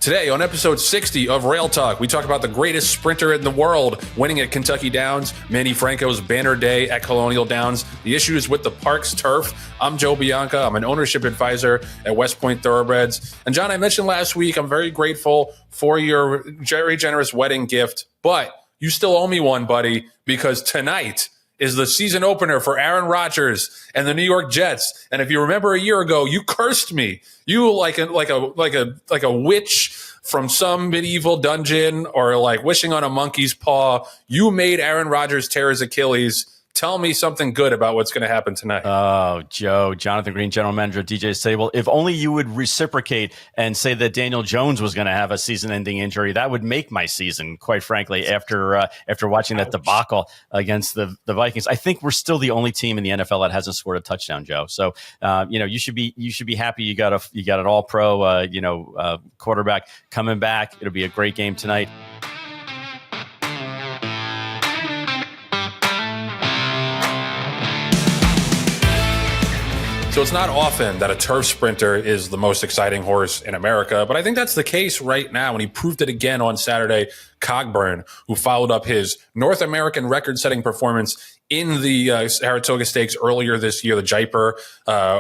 Today on episode 60 of Rail Talk, we talk about the greatest sprinter in the world winning at Kentucky Downs, Manny Franco's banner day at Colonial Downs, the issues with the Parx turf. I'm Joe Bianca. I'm an ownership advisor at West Point Thoroughbreds. And John, I mentioned last week, I'm very grateful for your very generous wedding gift, but you still owe me one, buddy, because tonight is the season opener for Aaron Rodgers and the New York Jets. And if you remember a year ago, you cursed me. You like a witch from some medieval dungeon or like wishing on a monkey's paw. You made Aaron Rodgers tear his Achilles. Tell me something good about what's going to happen tonight. Oh, Joe, Jonathan Green, general manager, DJ Sable. If only you would reciprocate and say that Daniel Jones was going to have a season-ending injury. That would make my season, quite frankly, after watching that debacle against the Vikings. I think we're still the only team in the NFL that hasn't scored a touchdown, Joe. So, you should be happy you got an all-pro, quarterback coming back. It'll be a great game tonight. So it's not often that a turf sprinter is the most exciting horse in America, but I think that's the case right now, and he proved it again on Saturday. Cogburn, who followed up his North American record-setting performance in the Saratoga Stakes earlier this year, the Jaipur,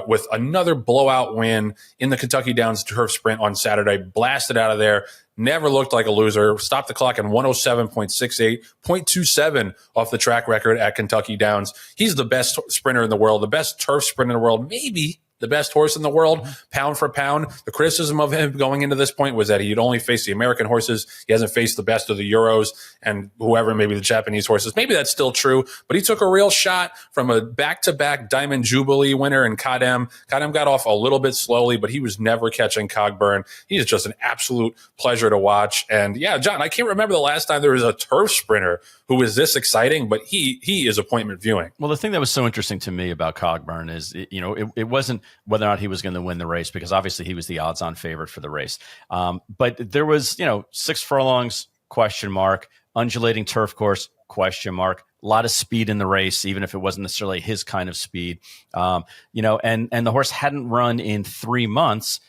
with another blowout win in the Kentucky Downs turf sprint on Saturday, blasted out of there. Never looked like a loser. Stopped the clock in 107.68, 0.27 off the track record at Kentucky Downs. He's the best sprinter in the world, the best turf sprinter in the world, maybe the best horse in the world, pound for pound. The criticism of him going into this point was that he'd only faced the American horses. He hasn't faced the best of the Euros and whoever, maybe the Japanese horses. Maybe that's still true, but he took a real shot from a back-to-back Diamond Jubilee winner in Kadem. Kadem got off a little bit slowly, but he was never catching Cogburn. He's just an absolute pleasure to watch. And yeah, John, I can't remember the last time there was a turf sprinter who was this exciting, but he is appointment viewing. Well, the thing that was so interesting to me about Cogburn is, it wasn't whether or not he was going to win the race, because obviously he was the odds-on favorite for the race. But there was, 6 furlongs, question mark, undulating turf course, question mark, a lot of speed in the race, even if it wasn't necessarily his kind of speed. And the horse hadn't run in 3 months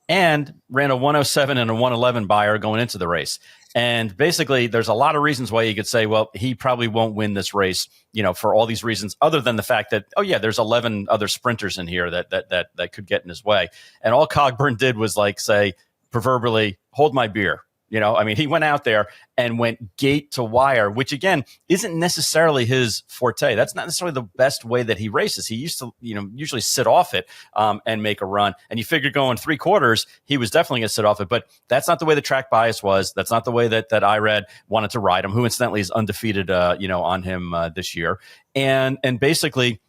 and ran a 107 and a 111 buyer going into the race. And basically, there's a lot of reasons why you could say, well, he probably won't win this race, for all these reasons, other than the fact that, there's 11 other sprinters in here that could get in his way. And all Cogburn did was say, proverbially, hold my beer. He went out there and went gate to wire, which again isn't necessarily his forte. That's not necessarily the best way that he races. He used to, usually sit off it and make a run. And you figure going 3/4, he was definitely going to sit off it. But that's not the way the track bias was. That's not the way that IRAD wanted to ride him, who incidentally is undefeated, on him this year. And basically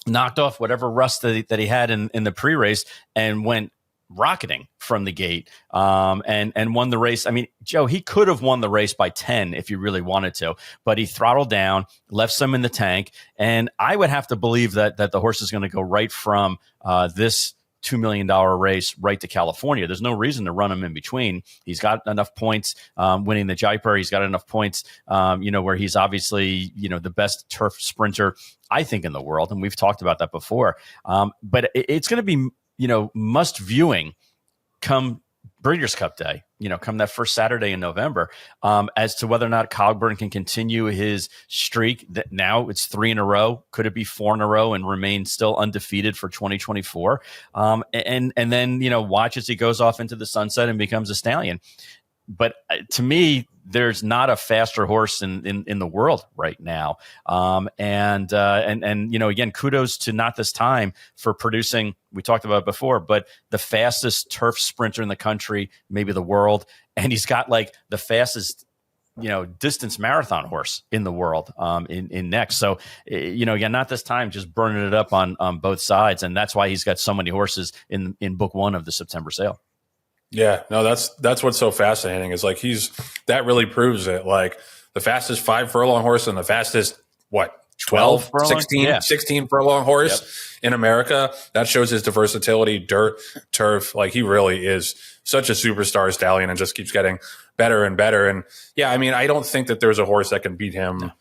knocked off whatever rust that he had in the pre-race and went rocketing from the gate and won the race. Joe, he could have won the race by 10 if he really wanted to, but he throttled down, left some in the tank, and I would have to believe that the horse is going to go right from this $2 million race right to California. There's no reason to run him in between. He's got enough points winning the Jaipur. He's got enough points, where he's obviously, the best turf sprinter, I think, in the world. And we've talked about that before. But it's going to be, must viewing come Breeders' Cup Day, come that first Saturday in November, as to whether or not Cogburn can continue his streak. That now it's 3 in a row. Could it be 4 in a row and remain still undefeated for 2024? And then, watch as he goes off into the sunset and becomes a stallion. But to me, there's not a faster horse in the world right now. And again, kudos to Not This Time for producing, we talked about it before, but the fastest turf sprinter in the country, maybe the world. And he's got the fastest, distance marathon horse in the world in next. So, again, Not This Time, just burning it up on both sides. And that's why he's got so many horses in book 1 of the September sale. Yeah, no, that's what's so fascinating is that really proves it. The fastest 5 furlong horse and the fastest, 12, 16 furlong horse in America. That shows his versatility, dirt, turf. He really is such a superstar stallion and just keeps getting better and better. And yeah, I don't think that there's a horse that can beat him,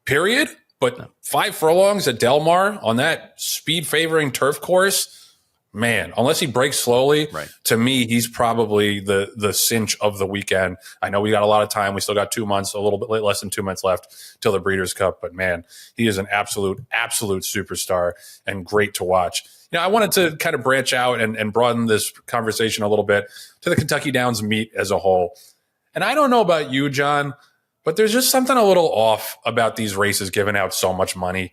period. But 5 furlongs at Del Mar on that speed favoring turf course, man, unless he breaks slowly, Right. to me, he's probably the cinch of the weekend. I know we got a lot of time. We still got 2 months, a little bit less than 2 months left till the Breeders' Cup. But man, he is an absolute superstar and great to watch. I wanted to kind of branch out and broaden this conversation a little bit to the Kentucky Downs meet as a whole. And I don't know about you, John, but there's just something a little off about these races giving out so much money.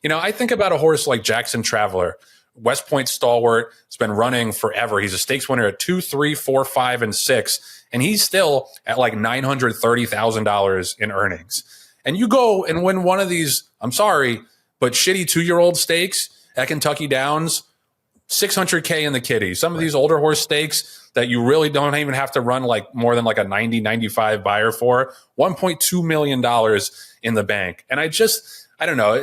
I think about a horse like Jackson Traveler, West Point stalwart. It's been running forever. He's a stakes winner at 2, 3, 4, 5, and 6, and he's still at like $930,000 in earnings. And you go and win one of these, I'm sorry, but shitty 2-year-old stakes at Kentucky Downs, $600K in the kitty. Some of these older horse stakes that you really don't even have to run like more than like a 90, 95 buyer for, $1.2 million in the bank. And I don't know.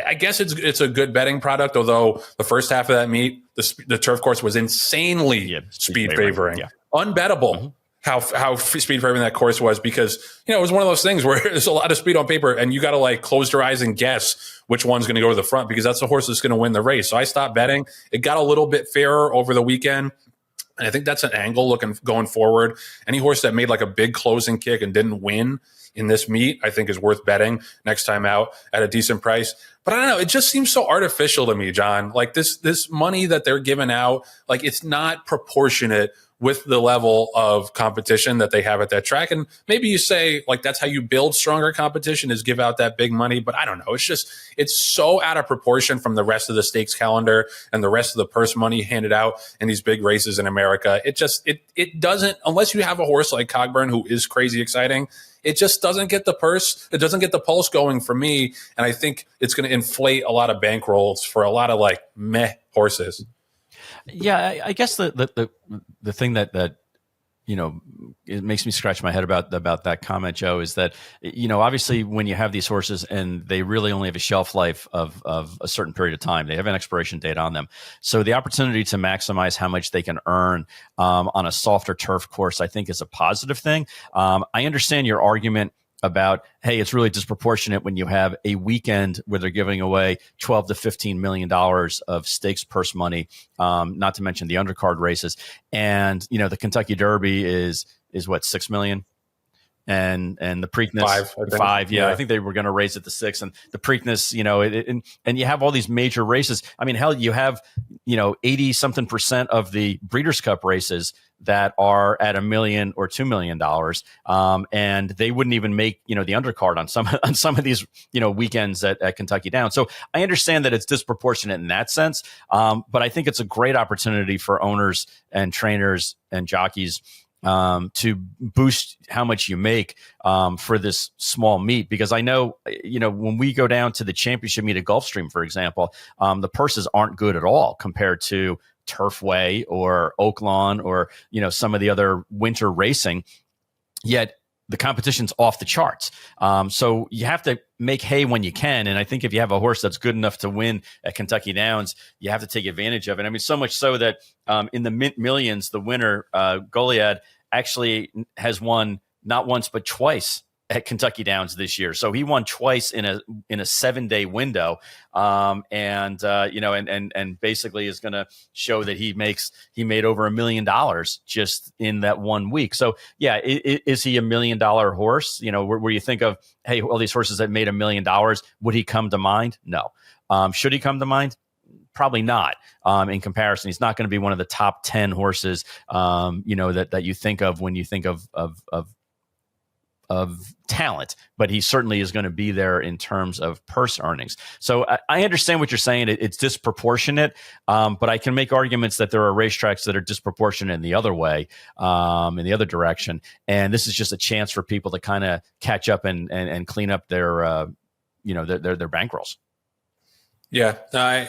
I guess it's a good betting product, although the first half of that meet, the turf course was insanely speed favoring. Yeah. Unbettable. Mm-hmm. How speed favoring that course was, because it was one of those things where there's a lot of speed on paper and you got to like close your eyes and guess which one's going to go to the front, because that's the horse that's going to win the race. So I stopped betting. It got a little bit fairer over the weekend, and I think that's an angle going forward. Any horse that made like a big closing kick and didn't win in this meet, I think is worth betting next time out at a decent price. But I don't know, it just seems so artificial to me, John. Like this money that they're giving out, like it's not proportionate with the level of competition that they have at that track. And maybe you say like that's how you build stronger competition, is give out that big money. But I don't know. It's so out of proportion from the rest of the stakes calendar and the rest of the purse money handed out in these big races in America. It doesn't, unless you have a horse like Cogburn who is crazy exciting, it just doesn't get the purse. It doesn't get the pulse going for me. And I think it's going to inflate a lot of bankrolls for a lot of like meh horses. Yeah, I guess the thing that it makes me scratch my head about that comment, Joe, is that obviously when you have these horses and they really only have a shelf life of a certain period of time, they have an expiration date on them. So the opportunity to maximize how much they can earn on a softer turf course, I think, is a positive thing. I understand your argument about, hey, it's really disproportionate when you have a weekend where they're giving away $12 to $15 million of stakes purse money, not to mention the undercard races. And, the Kentucky Derby is what, $6 million? And the Preakness five. Yeah, I think they were going to raise it to 6. And the Preakness, and you have all these major races. I mean, hell, you have 80 something % of the Breeders' Cup races that are at $1 million or $2 million, and they wouldn't even make the undercard on some of these weekends at Kentucky Downs. So I understand that it's disproportionate in that sense, but I think it's a great opportunity for owners and trainers and jockeys to boost how much you make for this small meet. Because I know, when we go down to the championship meet at Gulfstream, for example, the purses aren't good at all compared to Turfway or Oaklawn or, some of the other winter racing, yet the competition's off the charts. So you have to make hay when you can. And I think if you have a horse that's good enough to win at Kentucky Downs, you have to take advantage of it. I mean, so much so that in the mint millions, the winner, Goliad, actually has won not once but twice at Kentucky Downs this year. So he won twice in a 7-day window, and basically is going to show that he made over $1 million just in that 1 week. So yeah, is he $1 million horse? Where you think of, hey, all these horses that made $1 million, would he come to mind? No. Should he come to mind? Probably not. In comparison, he's not going to be one of the top 10 horses, that you think of when you think of talent, but he certainly is going to be there in terms of purse earnings. So I understand what you're saying. It's disproportionate, but I can make arguments that there are racetracks that are disproportionate in the other way, in the other direction. And this is just a chance for people to kind of catch up and clean up their bankrolls. Yeah, I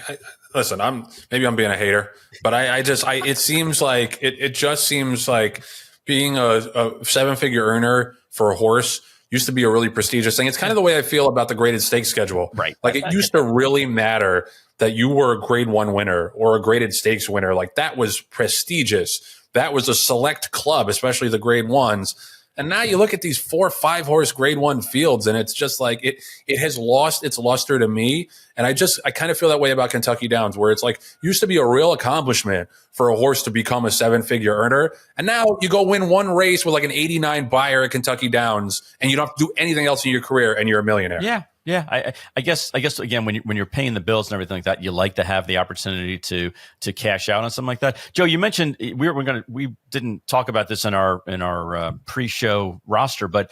listen. I'm being a hater, but it seems like it just seems like being a 7-figure earner for a horse used to be a really prestigious thing. It's kind of the way I feel about the graded stakes schedule. Right. Like it used to really matter that you were a grade 1 winner or a graded stakes winner. Like that was prestigious. That was a select club, especially the grade 1s. And now you look at these 4 or 5 horse grade 1 fields, and it's just like it has lost its luster to me. And I kind of feel that way about Kentucky Downs, where it's like used to be a real accomplishment for a horse to become a 7-figure earner. And now you go win one race with like an 89 buyer at Kentucky Downs, and you don't have to do anything else in your career, and you're a millionaire. Yeah. Yeah, I guess again, when you're paying the bills and everything like that, you like to have the opportunity to cash out on something like that. Joe, you mentioned we didn't talk about this in our pre-show roster, but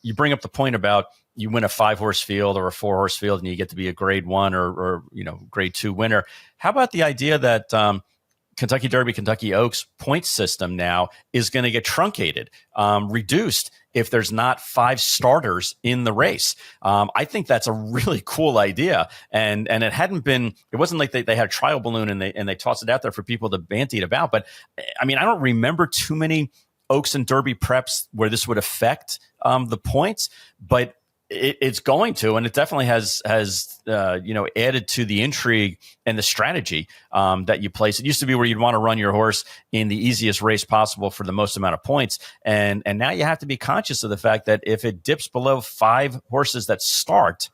you bring up the point about you win a 5-horse field or a 4-horse field and you get to be a grade 1 or grade 2 winner. How about the idea that Kentucky Derby, Kentucky Oaks point system now is going to get truncated, reduced if there's not 5 starters in the race? I think that's a really cool idea. And it wasn't like they had a trial balloon and they tossed it out there for people to banty it about. But I mean, I don't remember too many Oaks and Derby preps where this would affect the points, but it's going to, and it definitely has added to the intrigue and the strategy that you place. It used to be where you'd want to run your horse in the easiest race possible for the most amount of points, and now you have to be conscious of the fact that if it dips below 5 horses that start,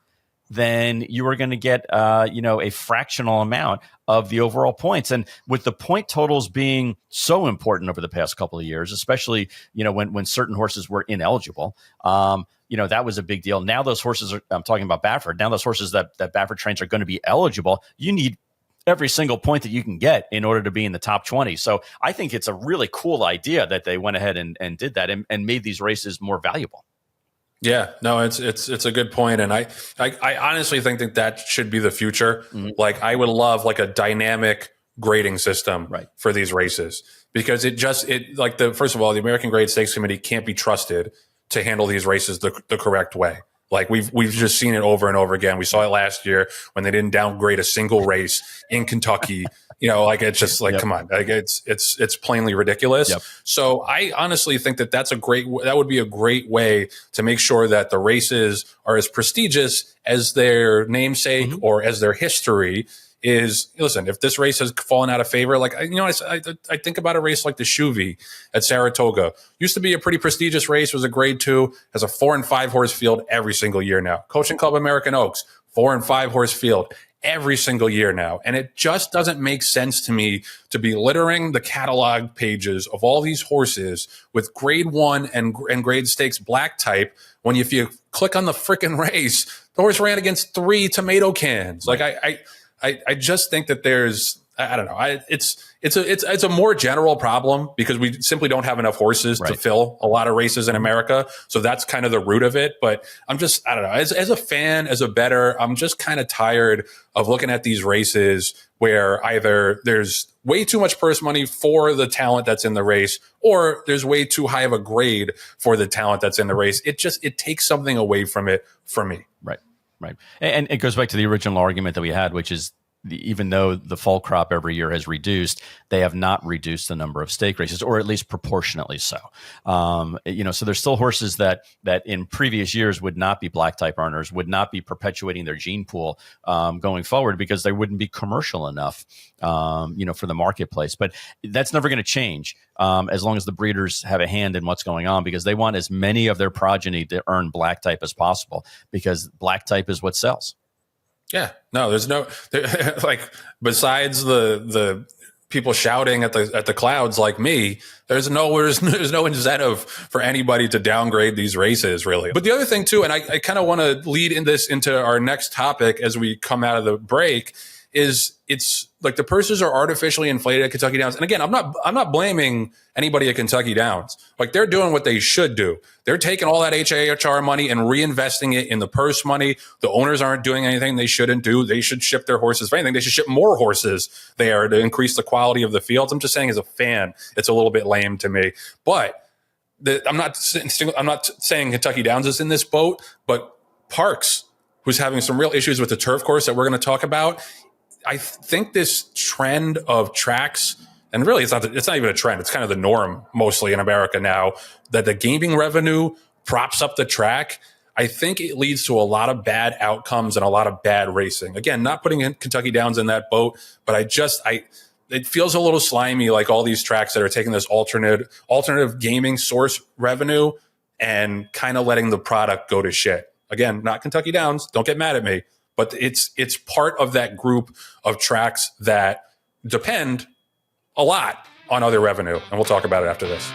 then you are going to get a fractional amount of the overall points. And with the point totals being so important over the past couple of years, especially when certain horses were ineligible, that was a big deal. Now those horses I'm talking about Baffert. Now those horses that Baffert trains are going to be eligible. You need every single point that you can get in order to be in the top 20. So I think it's a really cool idea that they went ahead and did that and made these races more valuable. Yeah, no, it's a good point, and I honestly think that should be the future. Mm-hmm. Like, I would love like a dynamic grading system for these races, because first of all, the American Grade Stakes Committee can't be trusted to handle these races the correct way. Like we've just seen it over and over again. We saw it last year when they didn't downgrade a single race in Kentucky. It's just like, come on, like it's plainly ridiculous. Yep. So I honestly think that would be a great way to make sure that the races are as prestigious as their namesake or as their history is. Listen, if this race has fallen out of favor, like, I think about a race like the Shuvi at Saratoga. Used to be a pretty prestigious race, was a grade 2, has a 4 and 5 horse field every single year now. Coaching Club American Oaks, 4 and 5 horse field every single year now. And it just doesn't make sense to me to be littering the catalog pages of all these horses with grade 1 and grade stakes black type, when if you click on the freaking race, the horse ran against 3 tomato cans. Like, I just think that I don't know. It's a more general problem because we simply don't have enough horses to fill a lot of races in America. So that's kind of the root of it. But I don't know. As a fan, as a bettor, I'm just kind of tired of looking at these races where either there's way too much purse money for the talent that's in the race, or there's way too high of a grade for the talent that's in the race. It takes something away from it for me. Right. And it goes back to the original argument that we had, which is even though the fall crop every year has reduced, they have not reduced the number of stake races, or at least proportionately so. So there's still horses that in previous years would not be black type earners, would not be perpetuating their gene pool going forward because they wouldn't be commercial enough, for the marketplace. But that's never going to change as long as the breeders have a hand in what's going on, because they want as many of their progeny to earn black type as possible, because black type is what sells. Yeah, no, there's besides the people shouting at the clouds like me, there's no incentive for anybody to downgrade these races, really. But the other thing too, and I kind of want to lead into our next topic as we come out of the break, is it's like the purses are artificially inflated at Kentucky Downs. And again, I'm not blaming anybody at Kentucky Downs. Like, they're doing what they should do. They're taking all that HAHR money and reinvesting it in the purse money. The owners aren't doing anything they shouldn't do. They should ship their horses. If anything, they should ship more horses there to increase the quality of the fields. I'm just saying, as a fan, it's a little bit lame to me. But I'm not saying Kentucky Downs is in this boat, but Parx, who's having some real issues with the turf course that we're going to talk about, I think this trend of tracks, and really it's not even a trend, it's kind of the norm mostly in America now, that the gaming revenue props up the track. I think it leads to a lot of bad outcomes and a lot of bad racing. Again, not putting Kentucky Downs in that boat, but it feels a little slimy, like all these tracks that are taking this alternative gaming source revenue and kind of letting the product go to shit. Again, not Kentucky Downs. Don't get mad at me, but it's part of that group of tracks that depend a lot on other revenue, and we'll talk about it after this.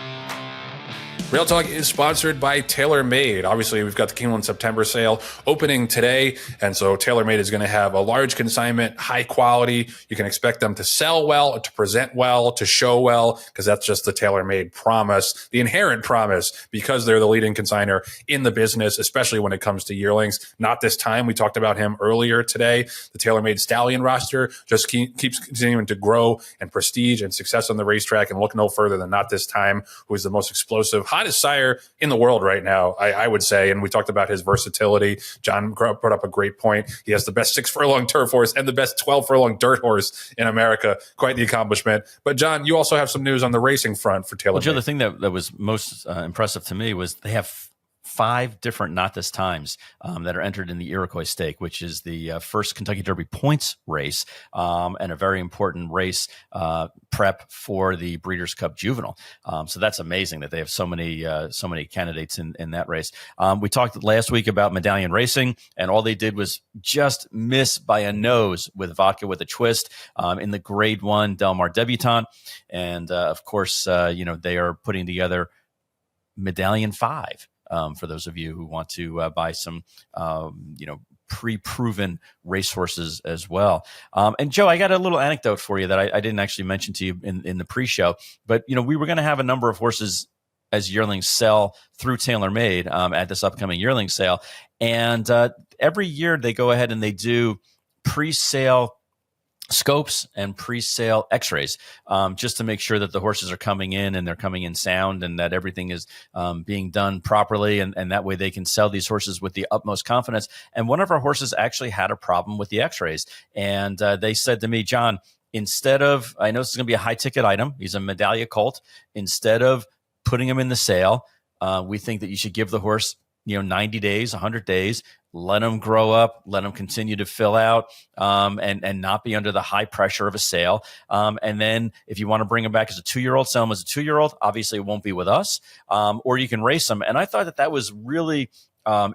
Real Talk is sponsored by TaylorMade. Obviously, we've got the Keeneland September sale opening today, and so TaylorMade is going to have a large consignment, high quality. You can expect them to sell well, to present well, to show well, because that's just the TaylorMade promise, the inherent promise, because they're the leading consignor in the business, especially when it comes to yearlings. Not this time. We talked about him earlier today. The TaylorMade Stallion roster just keeps continuing to grow and prestige and success on the racetrack, and look no further than Not This Time, who is the most explosive, hottest sire in the world right now, I would say. And we talked about his versatility. John brought up a great point. He has the best 6 furlong turf horse and the best 12 furlong dirt horse in America. Quite the accomplishment. But John, you also have some news on the racing front for TaylorMade. Well, Joe, the thing that was most impressive to me was they have 5 different Not This Times that are entered in the Iroquois Stake, which is the first Kentucky Derby points race and a very important race prep for the Breeders' Cup Juvenile. So that's amazing that they have so many candidates in that race. We talked last week about Medallion Racing, and all they did was just miss by a nose with Vodka with a Twist in the Grade 1 Del Mar Debutante. And of course, they are putting together Medallion 5. For those of you who want to buy some, pre-proven racehorses as well. And Joe, I got a little anecdote for you that I didn't actually mention to you in the pre-show, but we were going to have a number of horses as yearlings sell through TaylorMade at this upcoming yearling sale, and every year they go ahead and they do pre-sale scopes and pre-sale x-rays just to make sure that the horses are coming in and they're coming in sound and that everything is being done properly, and that way they can sell these horses with the utmost confidence. And one of our horses actually had a problem with the x-rays, and they said to me, John, instead of, I know this is going to be a high ticket item, he's a Medallia colt, instead of putting him in the sale, we think that you should give the horse 90 days, 100 days, let them grow up, let them continue to fill out, and not be under the high pressure of a sale. And then if you want to bring them back as a 2-year-old, sell them as a 2-year-old. Obviously, it won't be with us, or you can race them. And I thought that was really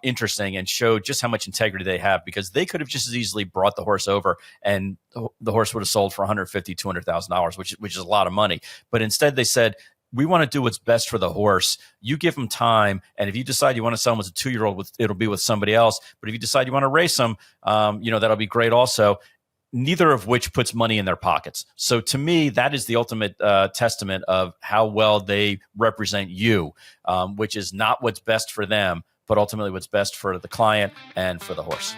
interesting and showed just how much integrity they have, because they could have just as easily brought the horse over and the horse would have sold for $150,000, $200,000, which is a lot of money. But instead, they said, we want to do what's best for the horse. You give him time, and if you decide you want to sell him as a 2-year-old, it'll be with somebody else. But if you decide you want to race him, that'll be great also. Neither of which puts money in their pockets. So to me, that is the ultimate testament of how well they represent you, which is not what's best for them, but ultimately what's best for the client and for the horse.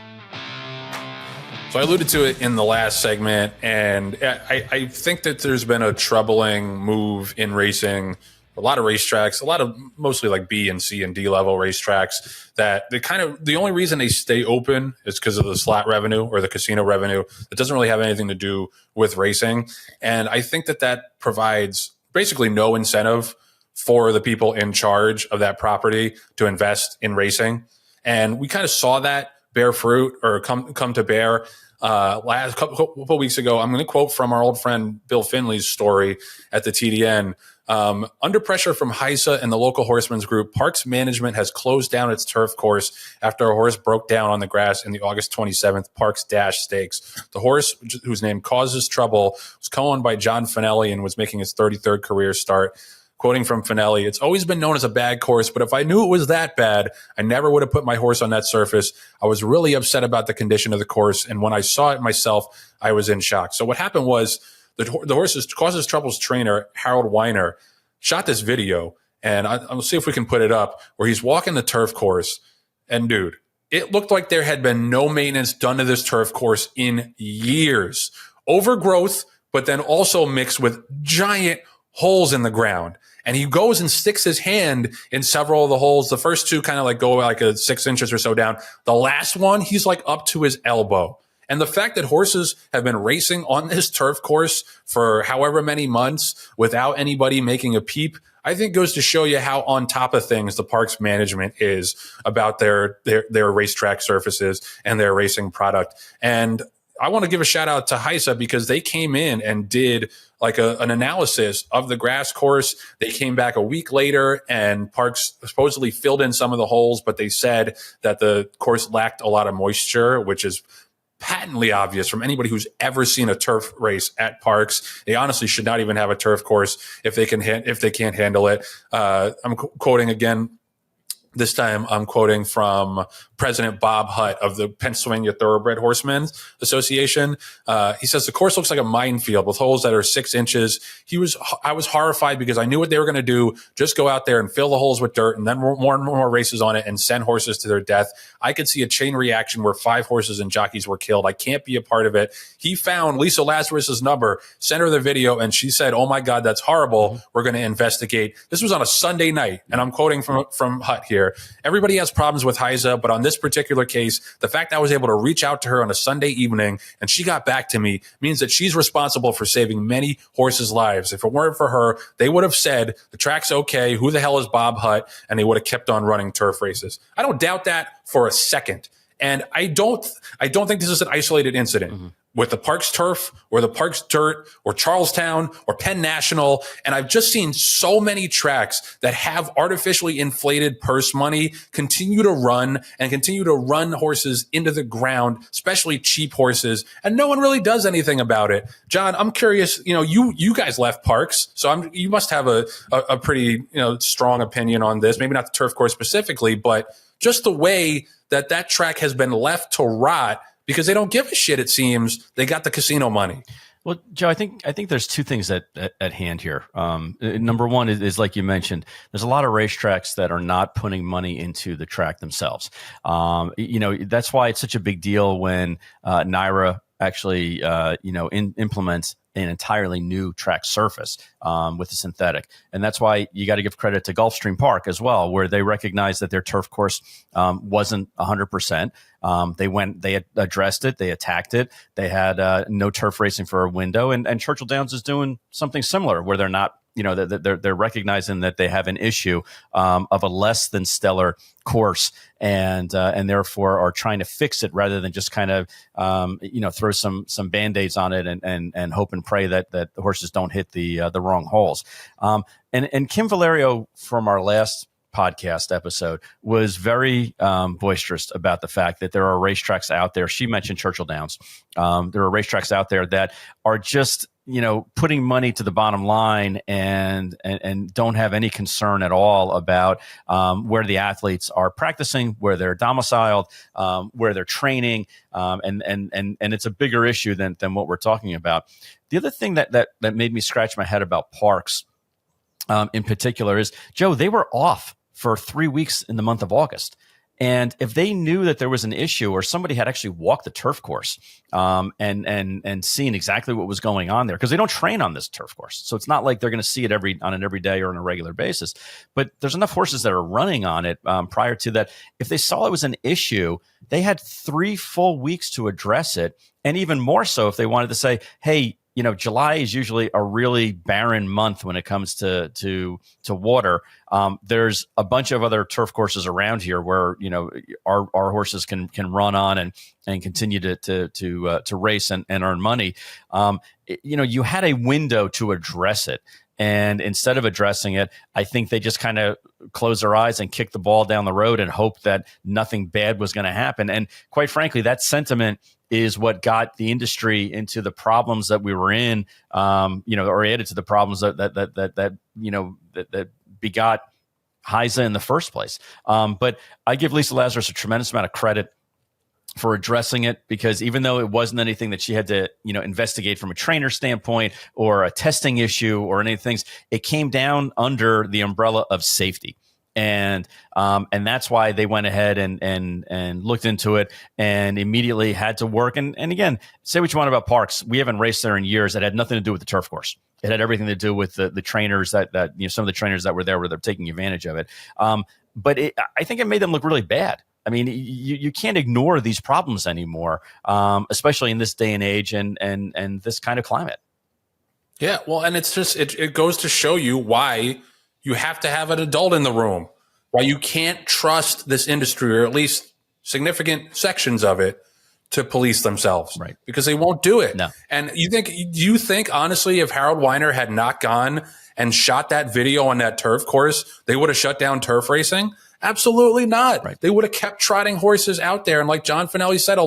So I alluded to it in the last segment, and I think that there's been a troubling move in racing. A lot of racetracks, a lot of mostly like B and C and D level racetracks, that the only reason they stay open is because of the slot revenue or the casino revenue. It doesn't really have anything to do with racing. And I think that provides basically no incentive for the people in charge of that property to invest in racing. And we kind of saw that bear fruit or come to bear last couple of weeks ago. I'm going to quote from our old friend Bill Finley's story at the TDN. Under pressure from HISA and the local horsemen's group, Parx management has closed down its turf course after a horse broke down on the grass in the August 27th Parx Dash Stakes. The horse, whose name Causes Trouble, was co-owned by John Finelli and was making his 33rd career start. Quoting from Finelli, "It's always been known as a bad course, but if I knew it was that bad, I never would have put my horse on that surface. I was really upset about the condition of the course, and when I saw it myself, I was in shock." So what happened was the horse's Causes Trouble's trainer, Harold Weiner, shot this video, and I'll see if we can put it up, where he's walking the turf course, and dude, it looked like there had been no maintenance done to this turf course in years. Overgrowth, but then also mixed with giant holes in the ground. And he goes and sticks his hand in several of the holes. The first two kind of like go like 6 inches or so down. The last one, he's like up to his elbow. And the fact that horses have been racing on this turf course for however many months without anybody making a peep, I think goes to show you how on top of things the Parx management is about their racetrack surfaces and their racing product. And I want to give a shout out to Heisa because they came in and did like an analysis of the grass course. They came back a week later and Parx supposedly filled in some of the holes, but they said that the course lacked a lot of moisture, which is patently obvious from anybody who's ever seen a turf race at Parx. They honestly should not even have a turf course if they can't handle it. I'm quoting again. This time I'm quoting from President Bob Hutt of the Pennsylvania Thoroughbred Horsemen Association. He says the course looks like a minefield with holes that are 6 inches. I was horrified because I knew what they were going to do. Just go out there and fill the holes with dirt and then more and more races on it and send horses to their death. I could see a chain reaction where 5 horses and jockeys were killed. I can't be a part of it. He found Lisa Lazarus's number, sent her the video, and she said, "Oh my God, that's horrible. We're going to investigate." This was on a Sunday night, and I'm quoting from Hutt here. Everybody has problems with Heisa, but on this particular case, the fact I was able to reach out to her on a Sunday evening and she got back to me means that she's responsible for saving many horses' lives. If it weren't for her, they would have said, the track's okay, who the hell is Bob Hutt? And they would have kept on running turf races. I don't doubt that for a second. And I don't think this is an isolated incident with the Parx turf or the Parx dirt or Charlestown or Penn National. And I've just seen so many tracks that have artificially inflated purse money continue to run horses into the ground, especially cheap horses. And no one really does anything about it. John, I'm curious, you guys left Parx, so you must have a pretty, strong opinion on this. Maybe not the turf course specifically, but just the way that track has been left to rot because they don't give a shit, it seems. They got the casino money. Well, Joe, I think there's two things at hand here. Number one is like you mentioned, there's a lot of racetracks that are not putting money into the track themselves. That's why it's such a big deal when NYRA actually implements an entirely new track surface with the synthetic. And that's why you got to give credit to Gulfstream Park as well, where they recognized that their turf course wasn't 100%. They had addressed it. They attacked it. They had no turf racing for a window. And Churchill Downs is doing something similar where they're not, they're recognizing that they have an issue of a less than stellar course and therefore are trying to fix it rather than just kind of, throw some Band-Aids on it and hope and pray that the horses don't hit the wrong holes. And Kim Valerio from our last podcast episode was very boisterous about the fact that there are racetracks out there. She mentioned Churchill Downs. There are racetracks out there that are just, putting money to the bottom line and don't have any concern at all about where the athletes are practicing, where they're domiciled, where they're training, and it's a bigger issue than what we're talking about. The other thing that made me scratch my head about Parx in particular is, Joe, they were off for 3 weeks in the month of August. And if they knew that there was an issue or somebody had actually walked the turf course and seen exactly what was going on there, because they don't train on this turf course. So it's not like they're going to see it on an everyday or on a regular basis. But there's enough horses that are running on it prior to that. If they saw it was an issue, they had 3 full weeks to address it. And even more so if they wanted to say, hey, July is usually a really barren month when it comes to water. There's a bunch of other turf courses around here where our horses can run on and continue to race and earn money. You had a window to address it. And instead of addressing it, I think they just kind of closed their eyes and kicked the ball down the road and hoped that nothing bad was going to happen. And quite frankly, that sentiment is what got the industry into the problems that we were in, or added to the problems that begot Heisa in the first place. But I give Lisa Lazarus a tremendous amount of credit for addressing it, because even though it wasn't anything that she had to, investigate from a trainer standpoint or a testing issue or any things, it came down under the umbrella of safety. And that's why they went ahead and looked into it and immediately had to work. And again, say what you want about Parx. We haven't raced there in years. It had nothing to do with the turf course. It had everything to do with the trainers that some of the trainers that were there where they're taking advantage of it. But I think it made them look really bad. I mean, you can't ignore these problems anymore, especially in this day and age and this kind of climate. Yeah, well, and it's just it goes to show you why you have to have an adult in the room, why you can't trust this industry, or at least significant sections of it, to police themselves, Right? Because they won't do it. No. And you think honestly, if Harold Weiner had not gone and shot that video on that turf course, they would have shut down turf racing? Absolutely not. Right. They would have kept trotting horses out there. And like John Finelli said,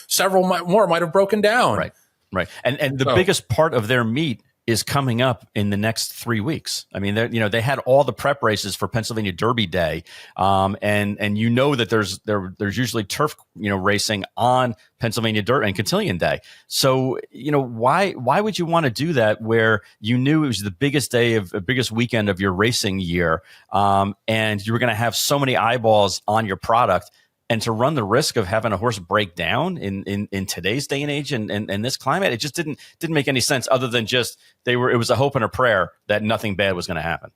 several more might have broken down. Right. Right. And the biggest part of their meet is coming up in the next 3 weeks. I mean, they had all the prep races for Pennsylvania Derby Day, and that there's usually turf racing on Pennsylvania Derby and Cotillion Day. So why would you want to do that where you knew it was the biggest biggest weekend of your racing year, and you were going to have so many eyeballs on your product? And to run the risk of having a horse break down in today's day and age and this climate, it just didn't make any sense other than just it was a hope and a prayer that nothing bad was going to happen.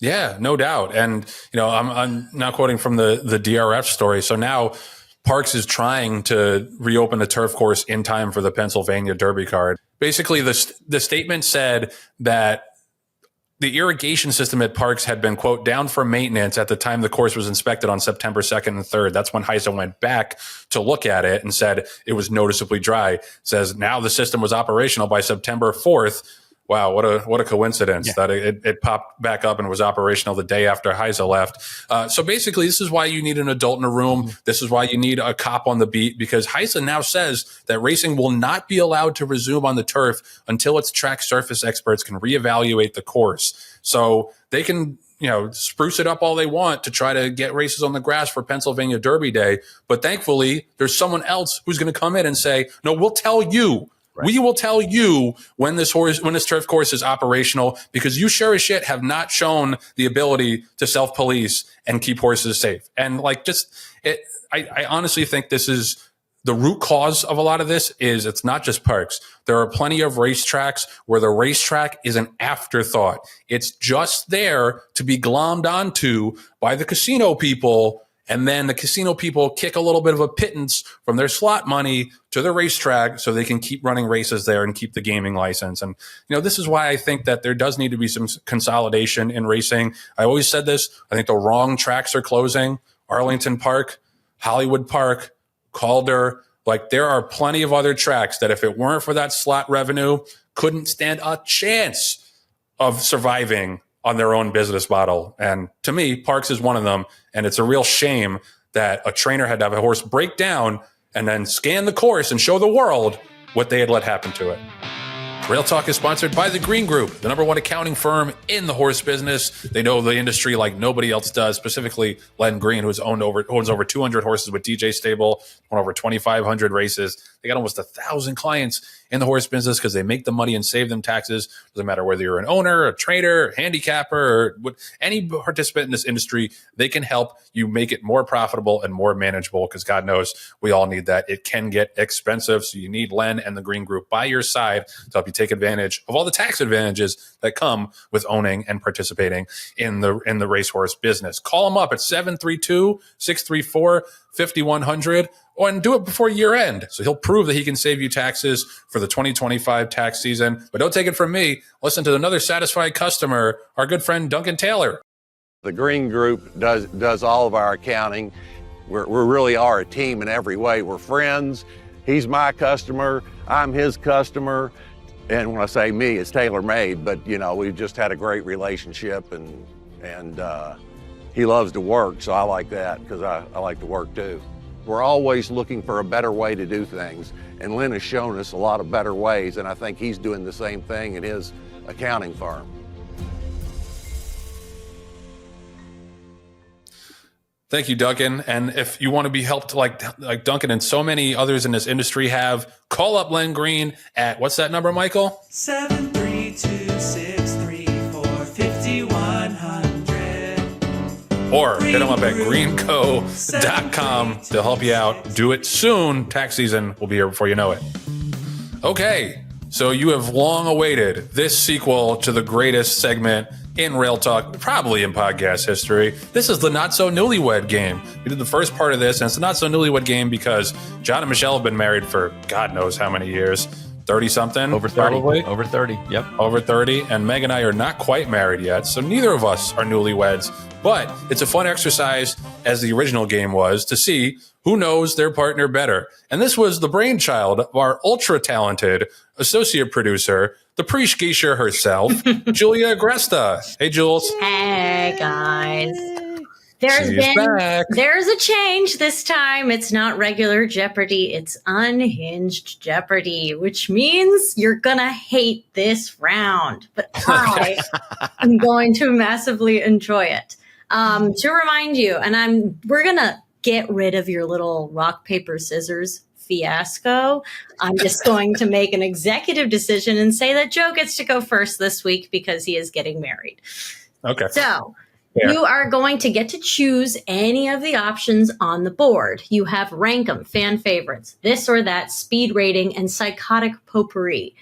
Yeah, no doubt. And, I'm now quoting from the DRF story. So now Parx is trying to reopen the turf course in time for the Pennsylvania Derby card. Basically, the statement said that the irrigation system at Parx had been, quote, down for maintenance at the time the course was inspected on September 2nd and 3rd. That's when HISA went back to look at it and said it was noticeably dry. It says now the system was operational by September 4th. Wow, what a coincidence that it popped back up and was operational the day after HISA left. So basically, this is why you need an adult in a room. This is why you need a cop on the beat, because HISA now says that racing will not be allowed to resume on the turf until its track surface experts can reevaluate the course. So they can spruce it up all they want to try to get races on the grass for Pennsylvania Derby Day. But thankfully, there's someone else who's going to come in and say, no, we'll tell you. Right. We will tell you when this turf course is operational, because you sure as shit have not shown the ability to self-police and keep horses safe. And I honestly think this is the root cause of a lot of this. Is it's not just Parx. There are plenty of racetracks where the racetrack is an afterthought. It's just there to be glommed onto by the casino people. And then the casino people kick a little bit of a pittance from their slot money to the racetrack so they can keep running races there and keep the gaming license. And, this is why I think that there does need to be some consolidation in racing. I always said this. I think the wrong tracks are closing. Arlington Park, Hollywood Park, Calder. There are plenty of other tracks that if it weren't for that slot revenue, couldn't stand a chance of surviving on their own business model. And to me, Parx is one of them. And it's a real shame that a trainer had to have a horse break down and then scan the course and show the world what they had let happen to it. Rail Talk is sponsored by the Green Group, the #1 accounting firm in the horse business. They know the industry like nobody else does, specifically Len Green, who owns over 200 horses with DJ Stable, won over 2,500 races. They got almost 1,000 clients in the horse business because they make the money and save them taxes. Doesn't matter whether you're an owner, a trader, a handicapper, or any participant in this industry, they can help you make it more profitable and more manageable, because God knows we all need that. It can get expensive, so you need Len and the Green Group by your side to help you take advantage of all the tax advantages that come with owning and participating in the racehorse business. Call them up at 732-634-5100 and do it before year end. So he'll prove that he can save you taxes for the 2025 tax season. But don't take it from me. Listen to another satisfied customer, our good friend Duncan Taylor. The Green Group does all of our accounting. We really are a team in every way. We're friends. He's my customer. I'm his customer. And when I say me, it's tailor-made. But, we've just had a great relationship, and he loves to work. So I like that, because I like to work too. We're always looking for a better way to do things. And Lynn has shown us a lot of better ways. And I think he's doing the same thing in his accounting firm. Thank you, Duncan. And if you want to be helped like Duncan and so many others in this industry have, call up Len Green at, what's that number, Michael? 732-634-5100. Or hit them up at greenco.com. They'll help you out. Do it soon. Tax season will be here before you know it. Okay, so you have long awaited this sequel to the greatest segment in Rail Talk, probably in podcast history. This is the Not So Newlywed Game. We did the first part of this, and it's the Not So Newlywed Game because John and Michelle have been married for God knows how many years. 30 something, Over 30. probably. Over 30. Yep. Over 30. And Meg and I are not quite married yet, so neither of us are newlyweds. But it's a fun exercise, as the original game was, to see who knows their partner better. And this was the brainchild of our ultra-talented associate producer, the Preach-Geisha herself, Julia Agresta. Hey, Jules. Hey, guys. Back. There's a change this time. It's not regular Jeopardy. It's unhinged Jeopardy, which means you're going to hate this round. But I am going to massively enjoy it. To remind you, and we're going to get rid of your little rock, paper, scissors fiasco. I'm just going to make an executive decision and say that Joe gets to go first this week because he is getting married. Okay. So Fair. you are going to get to choose any of the options on the board. You have rank 'em, fan favorites, this or that, speed rating, and psychotic potpourri.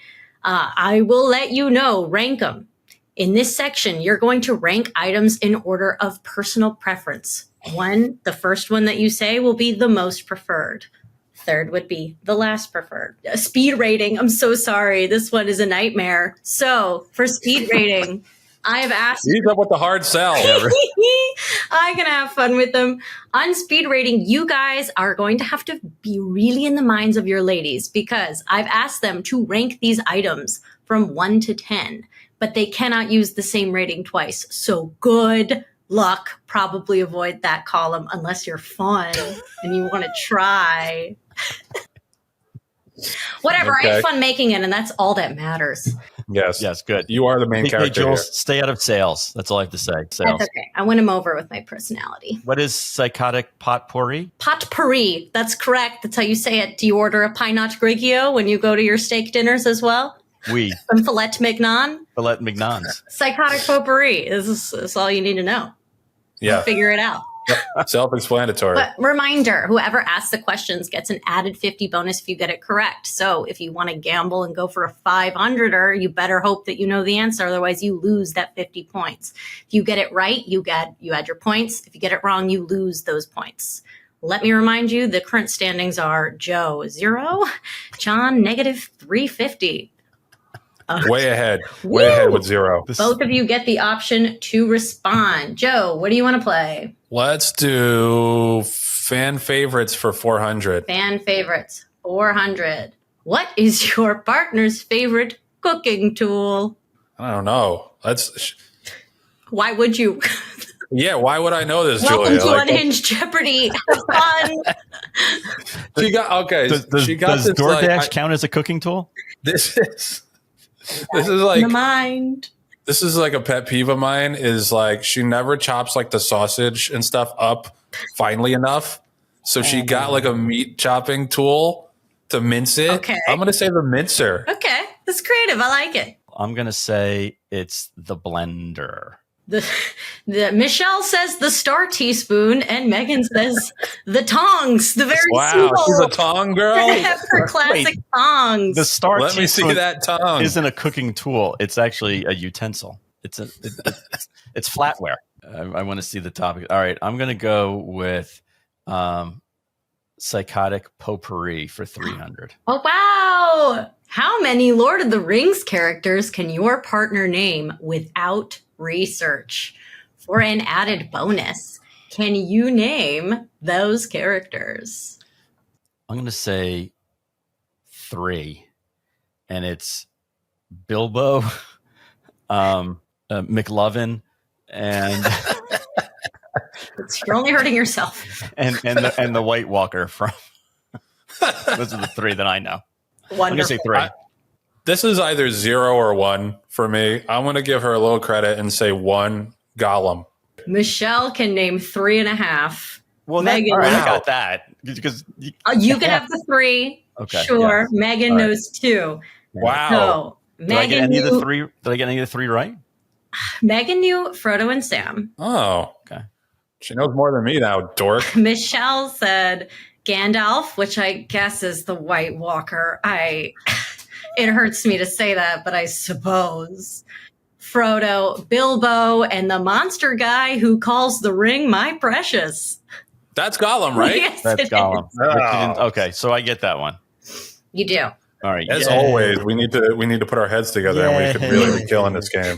I will let you know, rank 'em. In this section, you're going to rank items in order of personal preference. The first one that you say will be the most preferred. Third would be the last preferred. Speed rating, I'm so sorry. This one is a nightmare. So for speed rating, I have asked. He's up with the hard sell. I'm going to have fun with them. On speed rating, you guys are going to have to be really in the minds of your ladies because I've asked them to rank these items from 1 to 10, but they cannot use the same rating twice. So good luck. Probably avoid that column unless you're fun and you want to try. Whatever. Okay. I had fun making it, and that's all that matters. Yes, good. You are the main Hey, character Jules, here. stay out of sales. That's all I have to say. Sales. That's okay. I win him over with my personality. What is psychotic potpourri? Potpourri. That's correct. That's how you say it. Do you order a Pinot Grigio when you go to your steak dinners as well? Oui. Some filet mignon? Filet mignons. Psychotic potpourri. This is all you need to know. Yeah, Figure it out. self-explanatory. But reminder, whoever asks the questions gets an added 50 bonus if you get it correct. So if you want to gamble and go for a 500-er, you better hope that you know the answer. Otherwise, you lose that 50 points. If you get it right, you add your points. If you get it wrong, you lose those points. Let me remind you, the current standings are Joe 0, John -350. Way ahead. Woo! Way ahead with 0. Both of you get the option to respond. Joe, what do you want to play? Let's do fan favorites for 400. Fan favorites, 400. What is your partner's favorite cooking tool? I don't know. Why would you? Yeah, why would I know this, Welcome Julia? to Unhinged Jeopardy. Have fun. She got okay. Does she got this, DoorDash count as a cooking tool? This is The like mind. this is like a pet peeve of mine. Is like she never chops like the sausage and stuff up finely enough. So she got like a meat chopping tool to mince it. Okay. I'm gonna say the mincer. Okay, that's creative. I like it. I'm going to say it's the blender. The Michelle says the star teaspoon, and Megan says the tongs. The very Wow, simple. she's a tongue girl. Her classic tongs. The star Let me see teaspoon that tongue. isn't a cooking tool. It's actually a utensil. It's flatware. I want to see the topic. All right, I'm going to go with psychotic potpourri for 300. Oh, wow. How many Lord of the Rings characters can your partner name without research? For an added bonus, can you name those characters? I'm going to say 3, and it's Bilbo, McLovin, and You're only hurting yourself. and the White Walker from. Those are the 3 that I know. I'm going to say 3. This is either 0 or 1 for me. I'm going to give her a little credit and say 1 Gollum. Michelle can name 3.5. Well, Megan, all right, I Wow. got that because you can have the 3. Okay, Sure. yeah. Megan All right. knows 2. Wow. So Did I get Megan any of the knew, 3? Did I get any of the 3 right? Megan knew Frodo and Sam. Oh, Okay. she knows more than me now, dork. Michelle said Gandalf, which I guess is the White Walker. It hurts me to say that, but I suppose. Frodo, Bilbo, and the monster guy who calls the ring my precious. That's Gollum, right? Yes, That's it Gollum. is. Oh. Okay, so I get that one. You do. All right. As always, we need to put our heads together, and we could really be killing this game.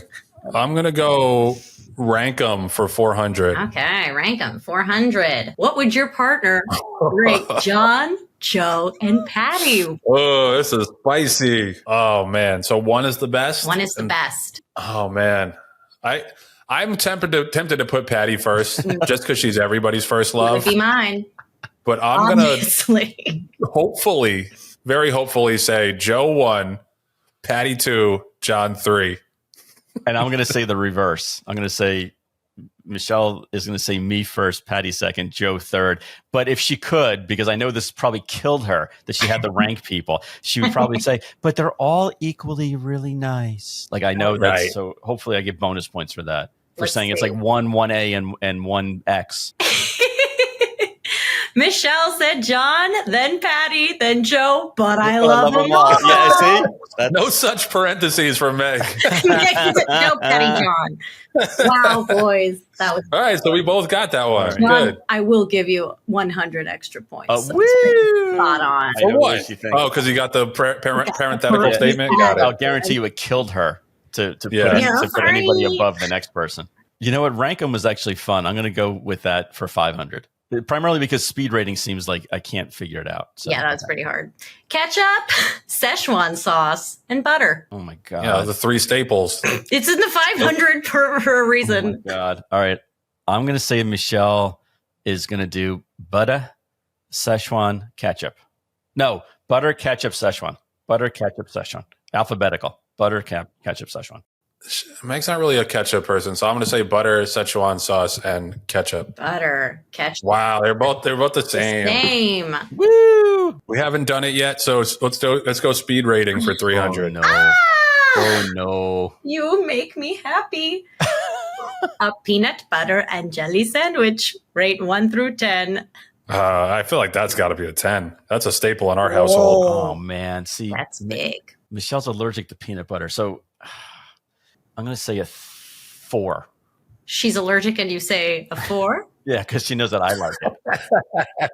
I'm gonna go rank them for 400. Okay, rank them 400. What would your partner rate Jon, Joe, and Patty? Oh, this is spicy. Oh man, so one is the best. One is the best. Oh man, I'm tempted to put Patty first, just because she's everybody's first love. Would be mine. But I'm Obviously. gonna very hopefully say Joe 1, Patty 2, Jon 3. And I'm going to say the reverse. I'm going to say Michelle is going to say me first, Patty second, Joe third. But if she could, because I know this probably killed her that she had to rank people, she would probably say, but they're all equally really nice. Like I know that. Right. So hopefully I get bonus points for that. For Let's saying see. it's like 1A and 1X. Michelle said Jon, then Patty, then Joe, but I love them all. Yeah, see? No such parentheses for Meg. No, Patty, Jon. Wow, boys. That was All right, so we both got that one. Jon, Good. I will give you 100 extra points. So Woo! it's spot on. I For know what? she thinks. Oh, because you got the parenthetical Correct. statement? Got I'll it. guarantee you it killed her to put sorry. anybody above the next person. You know what? Rank 'em was actually fun. I'm going to go with that for 500. Primarily because speed rating seems like I can't figure it out. So. Yeah, that's pretty hard. Ketchup, Szechuan sauce, and butter. Oh my God. Yeah, the three staples. It's in the 500 for a Oh my reason. God. All right. I'm going to say Michelle is going to do butter, Szechuan, ketchup. No, butter, ketchup, Szechuan. Butter, ketchup, Szechuan. Alphabetical. Butter, ketchup, Szechuan. Meg's not really a ketchup person, so I'm going to say butter, Szechuan sauce, and ketchup. Butter, ketchup. Wow, they're both the same. Same. Woo! We haven't done it yet, so let's go speed rating for 300. Oh, no. Ah! Oh, no. You make me happy. A peanut butter and jelly sandwich. Rate 1 through 10. I feel like that's got to be a 10. That's a staple in our household. Oh, man. See, That's big. Michelle's allergic to peanut butter. So I'm going to say a 4. She's allergic and you say a 4? Yeah, because she knows that I like it.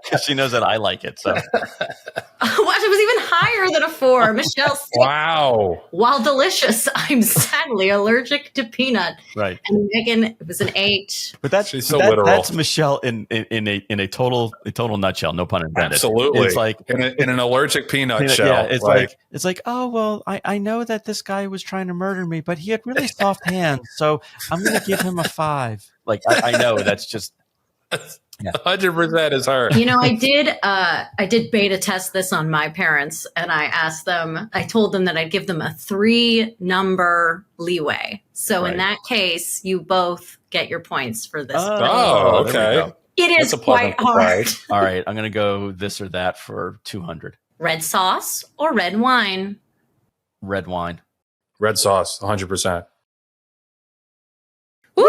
Because she knows that I like it. So What? It was even higher than a 4. Michelle said, Wow. while delicious, I'm sadly allergic to peanut. right. And Megan, it was an 8. But that's She's so literal. That's Michelle in a total nutshell. No pun intended. Absolutely. It's like in an allergic peanut shell. yeah. It's like oh well. I know that this guy was trying to murder me, but he had really soft hands, so I'm going to give him a 5. Like I know that's just 100% is her. You know, I did beta test this on my parents, and I told them that I'd give them a 3-number leeway. So Right. in that case, you both get your points for this. Oh, there we okay. go. It is That's a pleasant quite hard. surprise. All right, I'm going to go this or that for 200. Red sauce or red wine? Red wine. Red sauce, 100%. Woo!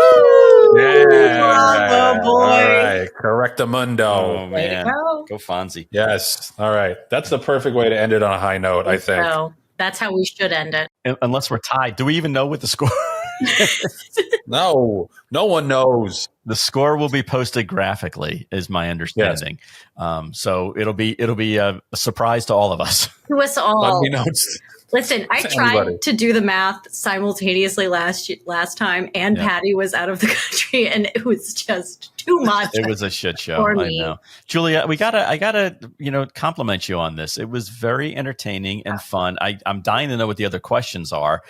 Bravo, boy. All right. Correctamundo. Oh Way to man, go. go Fonzie. Yes. All right. That's the perfect way to end it on a high note, I think. So that's how we should end it. Unless we're tied, do we even know what the score? No one knows. The score will be posted graphically, is my understanding. So it'll be a surprise to all of us. To us all. Unbeknownst. Listen, I to tried anybody. to do the math simultaneously last time, and Yeah. Patty was out of the country, and it was just too much. It was a shit show. For I me. know, Julia. I gotta compliment you on this. It was very entertaining and fun. I'm dying to know what the other questions are.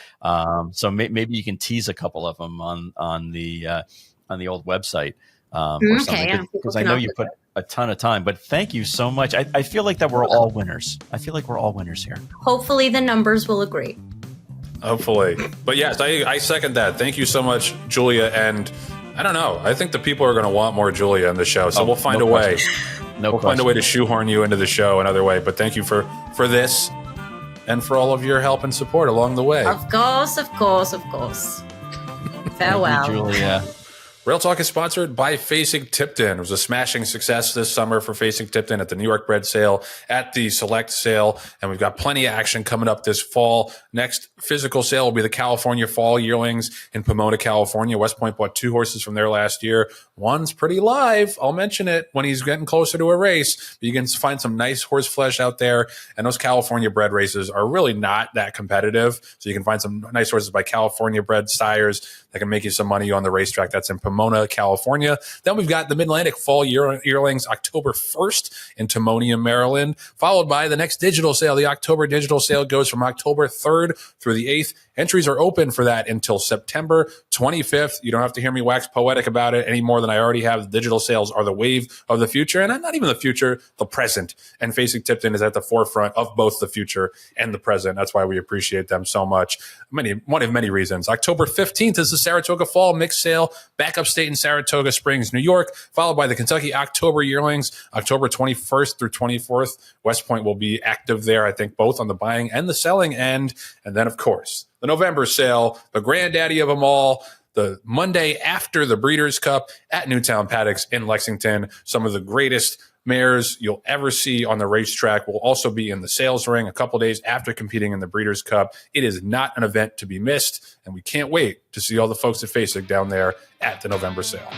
So maybe you can tease a couple of them on the old website or Okay, something, yeah, because people I can know offer you put a ton of time. But thank you so much. I feel like that we're all winners. I feel like we're all winners here. Hopefully, the numbers will agree. Hopefully. But yes, I second that. Thank you so much, Julia. And I don't know. I think the people are going to want more Julia in the show. So we'll find no a way. No We'll question. find a way to shoehorn you into the show another way. But thank you for this and for all of your help and support along the way. Of course, of course, of course. Farewell. Thank you, Julia. Rail Talk is sponsored by Facing Tipton. It was a smashing success this summer for Facing Tipton at the New York Bred Sale, at the Select Sale, and we've got plenty of action coming up this fall. Next physical sale will be the California Fall Yearlings in Pomona, California. West Point bought 2 horses from there last year. One's pretty live. I'll mention it when he's getting closer to a race. But you can find some nice horse flesh out there, and those California bred races are really not that competitive. So you can find some nice horses by California bred sires that can make you some money on the racetrack. That's in Pomona, California. Then we've got the Mid-Atlantic Fall Yearlings October 1st in Timonium, Maryland, followed by the next digital sale. The October digital sale goes from October 3rd through the 8th. Entries are open for that until September 25th. You don't have to hear me wax poetic about it any more than I already have. The digital sales are the wave of the future, and not even the future, the present. And Facing Tipton is at the forefront of both the future and the present. That's why we appreciate them so much. One of many reasons. October 15th is the Saratoga Fall Mixed Sale, back upstate in Saratoga Springs, New York, followed by the Kentucky October Yearlings, October 21st through 24th. West Point will be active there, I think, both on the buying and the selling end. And then, of course, the November sale, the granddaddy of them all, the Monday after the Breeders' Cup at Newtown Paddocks in Lexington. Some of the greatest mares you'll ever see on the racetrack will also be in the sales ring a couple days after competing in the Breeders' Cup. It is not an event to be missed, and we can't wait to see all the folks at Facing down there at the November sale.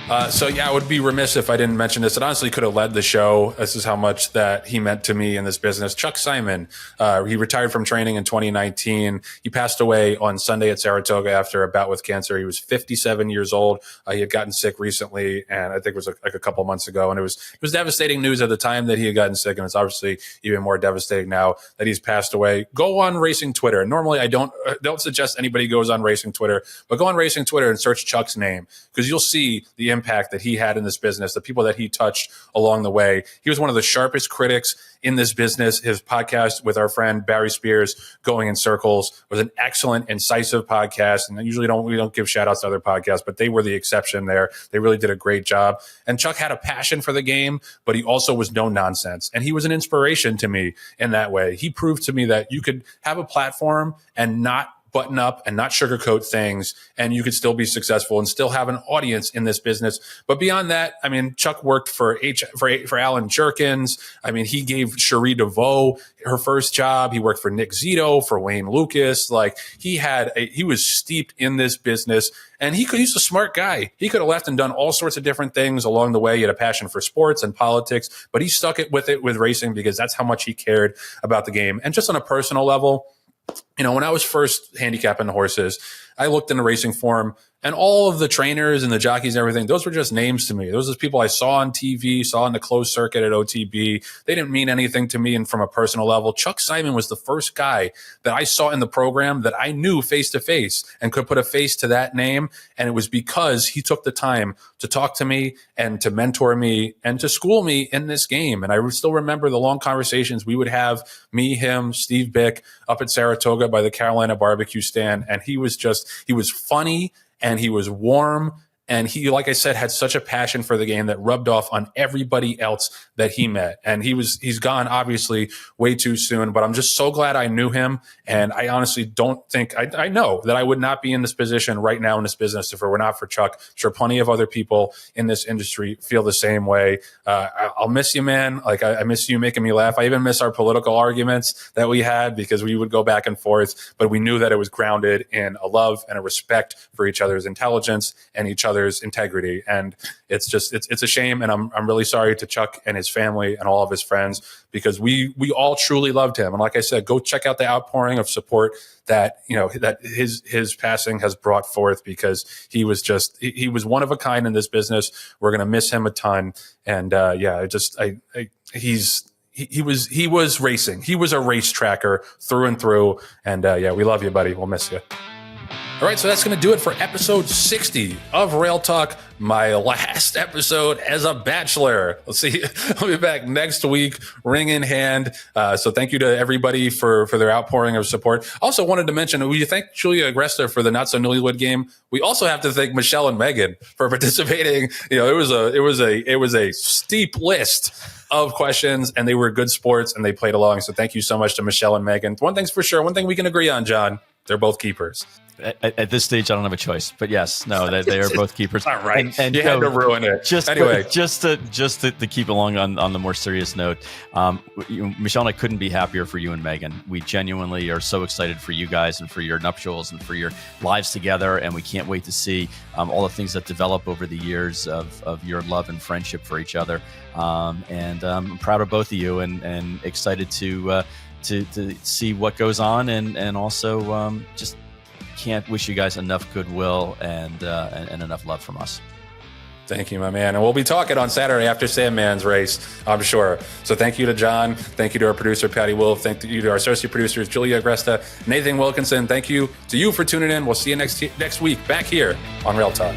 I would be remiss if I didn't mention this. It honestly could have led the show. This is how much that he meant to me in this business. Chuck Simon, he retired from training in 2019. He passed away on Sunday at Saratoga after a bout with cancer. He was 57 years old. He had gotten sick recently, and I think it was like a couple months ago. And it was devastating news at the time that he had gotten sick, and it's obviously even more devastating now that he's passed away. Go on racing Twitter. Normally, I don't suggest anybody goes on racing Twitter, but go on racing Twitter and search Chuck's name, because you'll see the impact that he had in this business, the people that he touched along the way. He was one of the sharpest critics in this business. His podcast with our friend Barry Spears, Going in Circles, was an excellent, incisive podcast. And usually we don't give shout outs to other podcasts, but they were the exception there. They really did a great job. And Chuck had a passion for the game, but he also was no nonsense. And he was an inspiration to me in that way. He proved to me that you could have a platform and not button up and not sugarcoat things, and you could still be successful and still have an audience in this business. But beyond that, I mean, Chuck worked for Alan Jerkins. I mean, he gave Cherie DeVoe her first job. He worked for Nick Zito, for Wayne Lucas. Like, he was steeped in this business, and he's a smart guy. He could have left and done all sorts of different things along the way. He had a passion for sports and politics, but he stuck with racing because that's how much he cared about the game. And just on a personal level, you know, when I was first handicapping the horses, I looked in the racing forum, and all of the trainers and the jockeys and everything, those were just names to me. Those are people I saw on TV, saw in the closed circuit at OTB. They didn't mean anything to me, and from a personal level, Chuck Simon was the first guy that I saw in the program that I knew face to face and could put a face to that name. And it was because he took the time to talk to me and to mentor me and to school me in this game. And I still remember the long conversations we would have, me, him, Steve Bick, up at Saratoga by the Carolina barbecue stand. And he was funny, and he was warm, and he, like I said, had such a passion for the game that rubbed off on everybody else that he met. And he's gone obviously way too soon, but I'm just so glad I knew him. And I honestly don't think, I know that I would not be in this position right now in this business if it were not for Chuck. I'm sure plenty of other people in this industry feel the same way. I'll miss you, man. Like, I miss you making me laugh. I even miss our political arguments that we had, because we would go back and forth, but we knew that it was grounded in a love and a respect for each other's intelligence and each other's integrity. And it's a shame. And I'm really sorry to Chuck and his family and all of his friends, because we all truly loved him. And like I said, go check out the outpouring of support that, you know, that his passing has brought forth, because he was one of a kind in this business. We're going to miss him a ton. And he was racing. He was a racetracker through and through. And we love you, buddy. We'll miss you. All right, so that's going to do it for episode 60 of Rail Talk, my last episode as a bachelor. Let's see. I'll be back next week, ring in hand. So thank you to everybody for their outpouring of support. Also wanted to mention, we thank Julia Agresta for the Not So Newlywed Game. We also have to thank Michelle and Megan for participating. You know, it was a steep list of questions, and they were good sports, and they played along. So thank you so much to Michelle and Megan. One thing's for sure, one thing we can agree on, John, they're both keepers. At this stage, I don't have a choice. But yes, no, they are both keepers. All right, and you had to ruin it. Anyway, just to keep along on the more serious note, Michelle and I couldn't be happier for you and Megan. We genuinely are so excited for you guys and for your nuptials and for your lives together, and we can't wait to see all the things that develop over the years of your love and friendship for each other. And I'm proud of both of you and excited to see what goes on, and also just can't wish you guys enough goodwill and enough love from us. Thank you, my man. And we'll be talking on Saturday after Sandman's race, I'm sure. So thank you to John. Thank you to our producer, Patty Wolf. Thank you to our associate producers, Julia Agresta, Nathan Wilkinson. Thank you to you for tuning in. We'll see you next week back here on Rail Talk.